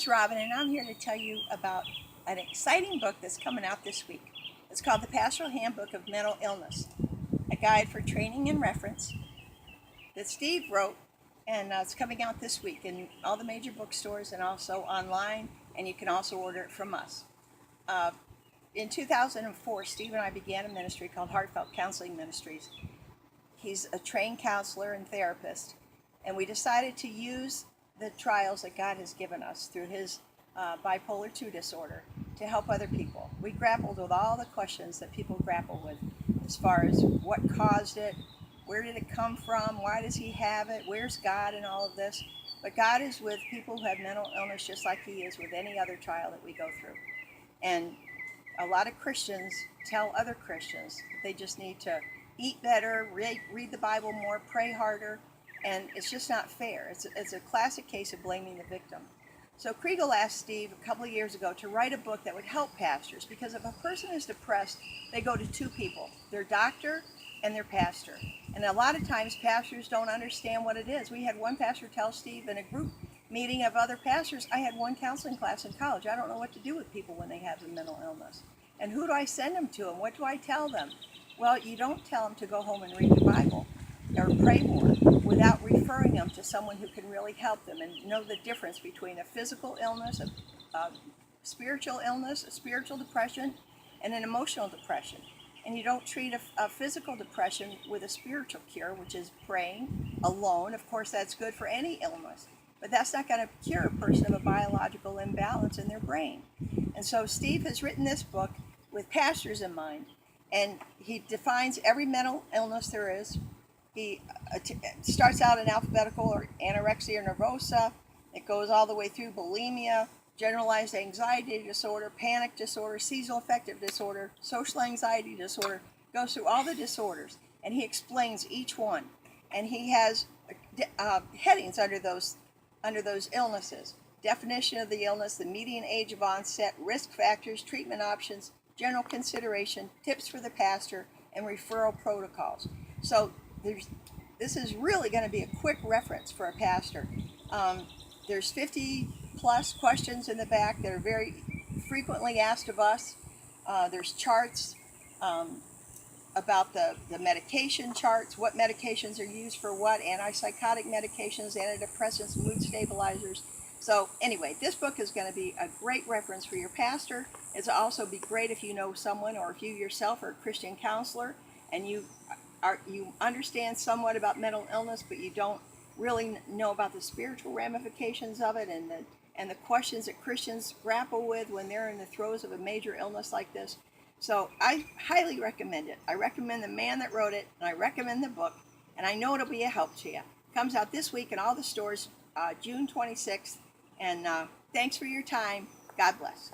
name's Robyn, and I'm here to tell you about an exciting book that's coming out this week. It's called the Pastoral Handbook of Mental Illness, a guide for training and reference that Steve wrote, and it's coming out this week in all the major bookstores and also online, and you can also order it from us. In 2004, Steve and I began a ministry called Heartfelt Counseling Ministries. He's a trained counselor and therapist, and we decided to use the trials that God has given us through his bipolar 2 disorder to help other people. We grappled with all the questions that people grapple with as far as what caused it, where did it come from, why does he have it, where's God in all of this. But God is with people who have mental illness just like he is with any other trial that we go through. And a lot of Christians tell other Christians that they just need to eat better, read the Bible more, pray harder, and it's just not fair. It's a classic case of blaming the victim. So Kriegel asked Steve a couple of years ago to write a book that would help pastors, because if a person is depressed, they go to two people, their doctor and their pastor. And a lot of times pastors don't understand what it is. We had one pastor tell Steve in a group meeting of other pastors, I had one counseling class in college. I don't know what to do with people when they have a mental illness. And who do I send them to, and what do I tell them? Well, you don't tell them to go home and read the Bible or pray more without referring them to someone who can really help them and know the difference between a physical illness, a spiritual illness, a spiritual depression, and an emotional depression. And you don't treat a physical depression with a spiritual cure, which is praying alone. Of course, that's good for any illness, but that's not going to cure a person of a biological imbalance in their brain. And so Steve has written this book with pastors in mind, and he defines every mental illness there is. He starts out in alphabetical or anorexia nervosa. It goes all the way through bulimia, generalized anxiety disorder, panic disorder, seasonal affective disorder, social anxiety disorder. Goes through all the disorders, and he explains each one. And he has headings under those illnesses: definition of the illness, the median age of onset, risk factors, treatment options, general consideration, tips for the pastor, and referral protocols. So this is really going to be a quick reference for a pastor. There's 50 plus questions in the back that are very frequently asked of us. There's charts about the medication charts, what medications are used for what, antipsychotic medications, antidepressants, mood stabilizers. So anyway, this book is going to be a great reference for your pastor. It'll also be great if you know someone, or if you yourself are a Christian counselor and you understand somewhat about mental illness, but you don't really know about the spiritual ramifications of it and the questions that Christians grapple with when they're in the throes of a major illness like this. So I highly recommend it. I recommend the man that wrote it, and I recommend the book, and I know it'll be a help to you. It comes out this week in all the stores, June 26th, and thanks for your time. God bless.